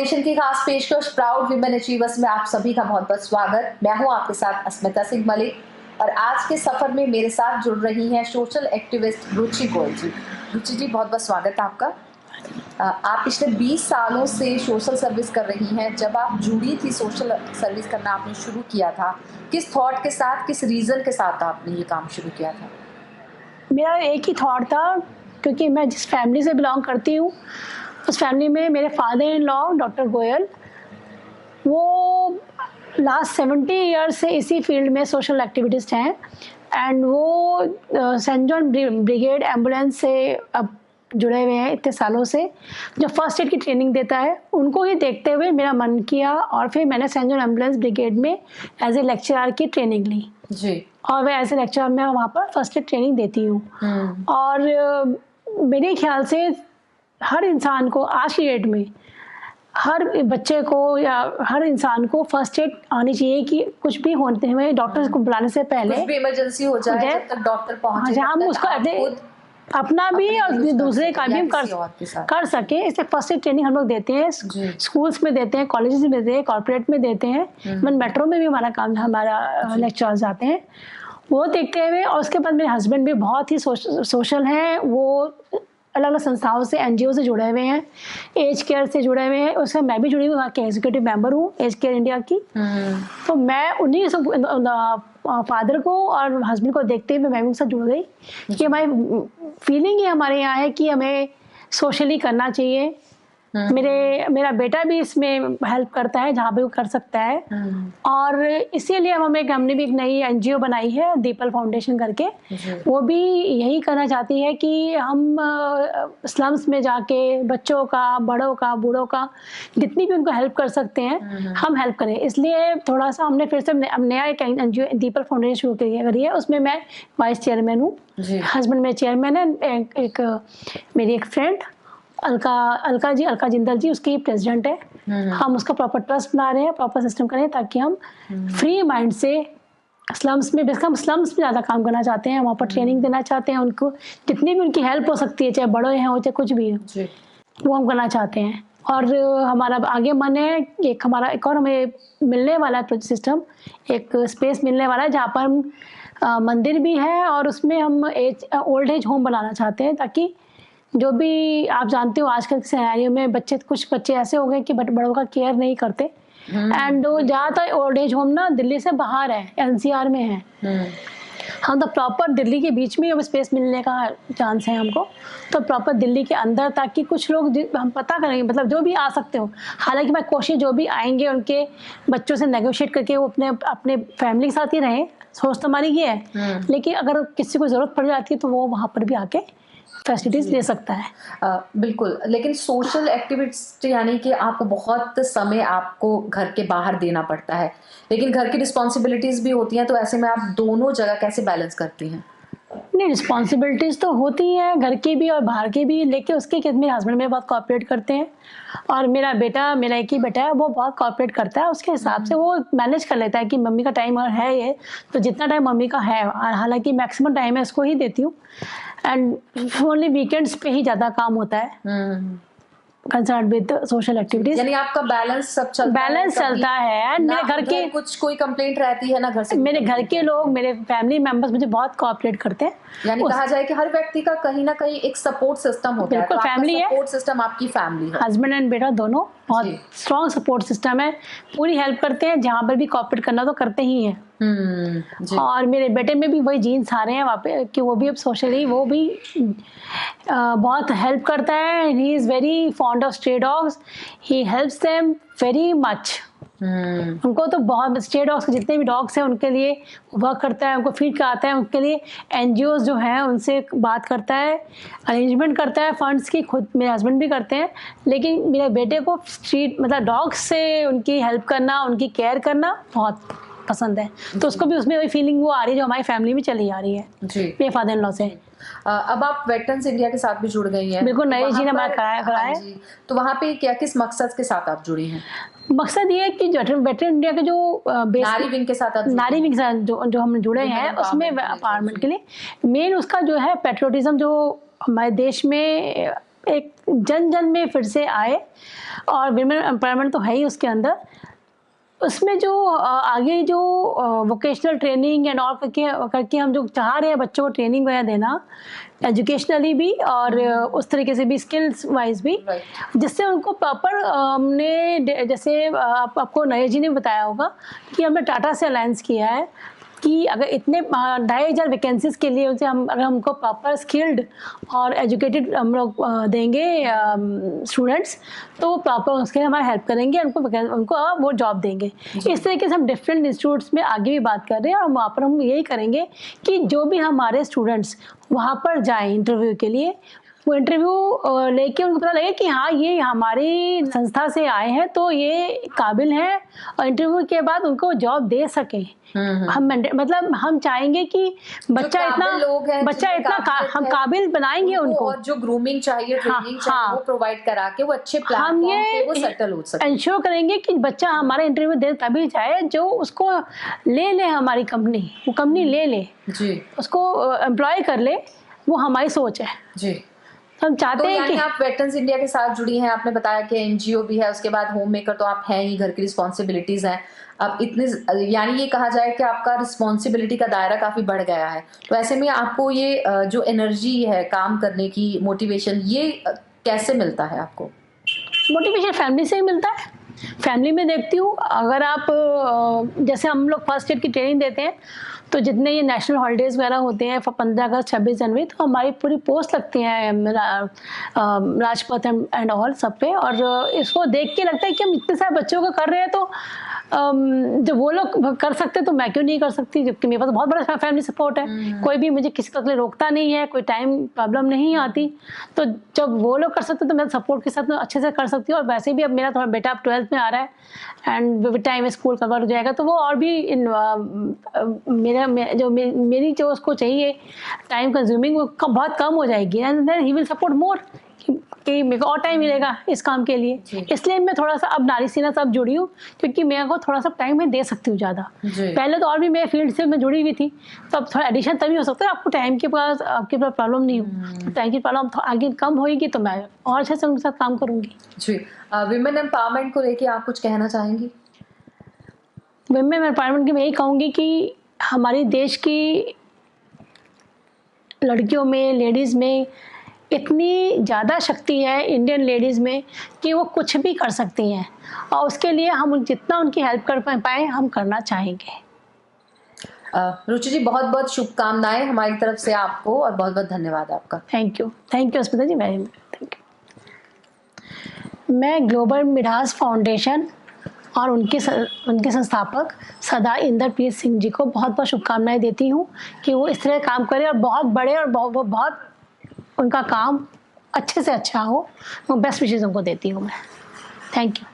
Foundation की खास पेशकश प्राउड विमेन अचीवर्स में आप सभी का बहुत बहुत स्वागत। मैं हूं आपके साथ अस्मिता सिंह मलिक और आज के सफर में मेरे साथ जुड़ रही हैं सोशल एक्टिविस्ट रुचि गोयल जी। रुचि जी, बहुत बहुत स्वागत है आपका। आप पिछले 20 सालों से सोशल सर्विस कर रही हैं। जब आप जुड़ी थी, सोशल सर्विस करना आपने शुरू किया था, किस थॉट के साथ, किस रीज़न के साथ आपने ये काम शुरू किया था? मेरा एक ही थॉट था, क्योंकि मैं जिस फैमिली से बिलोंग करती हूँ उस फैमिली में मेरे father in law doctor Goyal, वो लास्ट 70 ईयर्स से इसी फील्ड में सोशल एक्टिविटिस्ट हैं। एंड वो सेंट जॉन ब्रिगेड एम्बुलेंस से अब जुड़े हुए हैं इतने सालों से, जो फर्स्ट एड की ट्रेनिंग देता है। उनको ही देखते हुए मेरा मन किया और फिर मैंने सेंट जॉन एम्बुलेंस ब्रिगेड में एज ए लेक्चरर की ट्रेनिंग ली जी। और मैं एज ए लेक्चरर मैं वहाँ पर फर्स्ट एड ट्रेनिंग देती हूँ। और मेरे ख्याल से हर इंसान को आज की डेट में, हर बच्चे को या हर इंसान को फर्स्ट एड आनी चाहिए कि कुछ भी होते हुए डॉक्टर को बुलाने से पहले, कुछ भी इमरजेंसी हो जाए, जब तक डॉक्टर पहुंचे, हम उसको अपना भी और दूसरे का भी हम कर सके। इसे फर्स्ट एड ट्रेनिंग हम लोग देते हैं, स्कूल्स में देते हैं, कॉलेजेस में देते हैं, कॉर्पोरेट में देते हैं, मेट्रो में भी हमारा काम, हमारा लेक्चर्स आते हैं। वो देखते हुए, और उसके बाद मेरे हस्बैंड भी बहुत ही सोशल हैं। वो अलग अलग संस्थाओं से, एनजीओ से जुड़े हुए हैं, एज केयर से जुड़े हुए हैं। उसमें मैं भी जुड़ी हुई, वहाँ के एग्जीक्यूटिव मेंबर हूँ एज केयर इंडिया की। तो मैं उन्हीं फादर को और हस्बैंड को देखते हुए मैं उनके साथ जुड़ गई कि हमारी फीलिंग ही हमारे यहाँ है कि हमें सोशली करना चाहिए। मेरा बेटा भी इसमें हेल्प करता है जहाँ भी वो कर सकता है। और इसीलिए हमने भी एक नई एनजीओ बनाई है, दीपल फाउंडेशन करके। वो भी यही करना चाहती है कि हम स्लम्स में जाके बच्चों का, बड़ों का, बूढ़ों का, जितनी भी उनको हेल्प कर सकते हैं हम हेल्प करें। इसलिए थोड़ा सा हमने फिर से नया एक एनजीओ दीपल फाउंडेशन शुरू करी है। उसमें मैं वाइस चेयरमैन हूँ, हस्बैंड मेरे चेयरमैन है। एक मेरी एक फ्रेंड अलका जिंदल जी, उसकी प्रेसिडेंट है। हम उसका प्रॉपर ट्रस्ट बना रहे हैं, प्रॉपर सिस्टम करें ताकि हम फ्री माइंड से स्लम्स में, बेसिकली हम स्लम्स में ज़्यादा काम करना चाहते हैं। वहाँ पर ट्रेनिंग देना चाहते हैं उनको, जितनी भी उनकी हेल्प हो सकती है, चाहे बड़े हैं हो चाहे कुछ भी हो, वो हम करना चाहते हैं। और हमारा आगे मन है, एक और हमें मिलने वाला है सिस्टम, एक स्पेस मिलने वाला है जहाँ पर हम मंदिर भी है और उसमें हम ओल्ड एज होम बनाना चाहते हैं, ताकि जो भी आप जानते हो आजकल के सिनेरियो में कुछ बच्चे ऐसे हो गए कि बड़ों का केयर नहीं करते। एंड ज़्यादातर ओल्ड एज होम ना दिल्ली से बाहर है, एनसीआर में है। हम तो प्रॉपर दिल्ली के बीच में अब स्पेस मिलने का चांस है हमको, तो प्रॉपर दिल्ली के अंदर, ताकि कुछ लोग हम पता करेंगे, मतलब जो भी आ सकते हो। हालांकि मैं कोशिश, जो भी आएंगे उनके बच्चों से नेगोशिएट करके वो अपने फैमिली के साथ ही रहें, सोच तो हमारी ये है। लेकिन अगर किसी को ज़रूरत पड़ जाती है तो वो वहाँ पर भी आके फैसिलिटीज ले सकता है। बिल्कुल। लेकिन सोशल एक्टिविस्ट यानी कि आपको बहुत समय आपको घर के बाहर देना पड़ता है, लेकिन घर की रिस्पॉन्सिबिलिटीज भी होती हैं, तो ऐसे में आप दोनों जगह कैसे बैलेंस करती हैं? नहीं, रिस्पॉन्सिबिलिटीज़ तो होती हैं घर की भी और बाहर की भी, लेकिन उसके लिए मेरे हस्बैंड मेरे बहुत कोऑपरेट करते हैं। और मेरा एक ही बेटा है, वो बहुत कोऑपरेट करता है। उसके हिसाब से वो मैनेज कर लेता है कि मम्मी का टाइम और है ये, तो जितना टाइम मम्मी का है, हालांकि मैक्सिमम टाइम मैं इसको ही देती हूँ। एंड ओनली वीकेंड्स पे ही ज़्यादा काम होता है कंसर्न विद सोशल एक्टिविटीज। यानी आपका बैलेंस चलता है। मेरे घर के कुछ कोई कंप्लेंट रहती है ना घर से, मेरे घर के लोग, मेरे फैमिली मेंबर्स मुझे बहुत कोऑपरेट करते हैं। यानी कहा जाए कि हर व्यक्ति का कहीं ना कहीं एक सपोर्ट सिस्टम होता है। बिल्कुल, फैमिली है, सपोर्ट सिस्टम आपकी फैमिली है। हस्बैंड एंड बेटा दोनों बहुत स्ट्रॉन्ग सपोर्ट सिस्टम है, पूरी हेल्प करते हैं। जहाँ पर भी कोऑपरेट करना तो करते ही हैं। और मेरे बेटे में भी वही जीन्स आ रहे हैं वहाँ पे कि वो भी अब सोशली, वो भी बहुत हेल्प करता है। He is very fond of stray dogs, he helps them very much. उनको तो बहुत, स्ट्रे डॉग्स के जितने भी डॉग्स हैं उनके लिए वर्क करता है, उनको फीड कराता है, उनके लिए एनजीओज जो हैं उनसे बात करता है, अरेंजमेंट करता है फंड्स की। खुद मेरे हस्बैंड भी करते हैं, लेकिन मेरे बेटे को स्ट्रीट, मतलब डॉग्स से उनकी हेल्प करना, उनकी केयर करना बहुत पसंद है। तो उसको भी उसमें वही फीलिंग वो आ रही है जो हमारी फैमिली में चली आ रही है मेरे फादर इन लॉ से। अब आप वेटरन्स इंडिया के साथ भी जुड़ गई हैं। बिल्कुल, नई जी ने हमारा कराया। तो वहाँ पे किस मकसद के साथ आप जुड़ी हैं? मकसद ये है कि वेटरन इंडिया के जो नारी विंग के साथ जो हम जुड़े हैं उसमें अपार्टमेंट के लिए मेन उसका जो है पेट्रियोटिज्म, जो हमारे देश में एक जन जन में फिर से आए, और विमेन एम्पावरमेंट तो है ही उसके अंदर। उसमें जो आगे जो वोकेशनल ट्रेनिंग एंड ऑल करके हम जो चाह रहे हैं बच्चों को ट्रेनिंग वगैरह देना, एजुकेशनली भी और उस तरीके से भी, स्किल्स वाइज भी, जिससे उनको प्रॉपर हमने, जैसे आपको नया जी ने बताया होगा कि हमने टाटा से अलायंस किया है कि अगर इतने 2500 वैकेंसीज के लिए उनसे हम, अगर हमको प्रॉपर स्किल्ड और एजुकेटेड हम लोग देंगे स्टूडेंट्स, तो प्रॉपर उसके लिए हमारा हेल्प करेंगे, उनको वो जॉब देंगे। इस तरीके से हम डिफरेंट इंस्टीट्यूट्स में आगे भी बात कर रहे हैं, और वहाँ पर हम यही करेंगे कि जो भी हमारे स्टूडेंट्स वहाँ पर जाएँ इंटरव्यू के लिए, वो इंटरव्यू लेके उनको पता लगे कि हाँ ये हमारी संस्था से आए हैं तो ये काबिल हैं, और इंटरव्यू के बाद उनको जॉब दे सकें। हम मतलब हम चाहेंगे कि बच्चा इतना हम काबिल बनाएंगे उनको, और जो ग्रूमिंग चाहिए, ट्रेनिंग चाहिए, वो प्रोवाइड करा के वो अच्छे प्लेटफॉर्म पे वो सेटल हो सके। इंश्योर करेंगे कि बच्चा हमारा इंटरव्यू दे तभी जाए जो उसको ले हमारी कंपनी, वो कंपनी ले जी, उसको एम्प्लॉय कर ले, वो हमारी सोच है जी। हम चाहते हैं कि आप वेटरन्स इंडिया के साथ जुड़ी हैं, आपने बताया कि एनजीओ भी है, उसके बाद होम मेकर तो आप हैं ही, घर की रिस्पॉन्सिबिलिटीज हैं, अब इतने, यानी ये कहा जाए कि आपका रिस्पॉन्सिबिलिटी का दायरा काफी बढ़ गया है, तो ऐसे में आपको ये जो एनर्जी है काम करने की, मोटिवेशन, ये कैसे मिलता है आपको? मोटिवेशन फैमिली से ही मिलता है। फैमिली में देखती हूँ, अगर आप जैसे हम लोग फर्स्ट एड की ट्रेनिंग देते हैं, तो जितने ये नेशनल हॉलीडेज़ वगैरह होते हैं 15 अगस्त 26 जनवरी, तो हमारी पूरी पोस्ट लगती है राजपथ एंड ऑल सब पे, और इसको देख के लगता है कि हम इतने सारे बच्चों का कर रहे हैं, तो जब वो लोग कर सकते तो मैं क्यों नहीं कर सकती, जबकि मेरे पास बहुत बड़ा फैमिली सपोर्ट है, कोई भी मुझे किसी के लिए रोकता नहीं है, कोई टाइम प्रॉब्लम नहीं आती, तो जब वो लोग कर सकते तो मैं सपोर्ट के साथ अच्छे से कर सकती हूँ। और वैसे भी अब मेरा थोड़ा बेटा अब 12th में आ रहा है, and with time school cover हो जाएगा, तो वो और भी मेरी जो उसको चाहिए टाइम कंज्यूमिंग वो बहुत कम हो जाएगी, and then he will support more, कि मेरे को और टाइम मिलेगा इस काम के लिए। इसलिए मैं थोड़ा सा अब नारी सेना सब जुड़ी हूँ, क्योंकि मेरे को थोड़ा सा टाइम मैं दे सकती हूँ ज़्यादा। पहले तो और भी मेरे फील्ड से मैं जुड़ी हुई थी, तो अब थोड़ा एडिशन तभी हो सकता है, आपको टाइम के पास आपके पास प्रॉब्लम नहीं हो, टाइम की प्रॉब्लम आगे कम होगी तो मैं और अच्छे से उनके साथ काम करूँगी। जी, विमेन एम्पावरमेंट को लेके आप कुछ कहना चाहेंगी? विमेन एम्पावरमेंट की मैं यही कहूँगी कि हमारी देश की लड़कियों में, लेडीज़ में इतनी ज़्यादा शक्ति है इंडियन लेडीज़ में कि वो कुछ भी कर सकती हैं, और उसके लिए हम जितना उनकी हेल्प कर पाएँ हम करना चाहेंगे। रुचि जी, बहुत बहुत शुभकामनाएं हमारी तरफ से आपको, और बहुत बहुत धन्यवाद आपका। Thank you Asmita ji, very much thank you. मैं ग्लोबल मिडास फाउंडेशन और उनके संस्थापक सरदार इंद्रप्रीत सिंह जी को बहुत बहुत शुभकामनाएं देती हूँ कि वो इस तरह काम करें और बहुत बड़े और बहुत उनका काम अच्छे से अच्छा हो। वो बेस्ट विशेज़ उनको देती हूँ मैं। Thank you.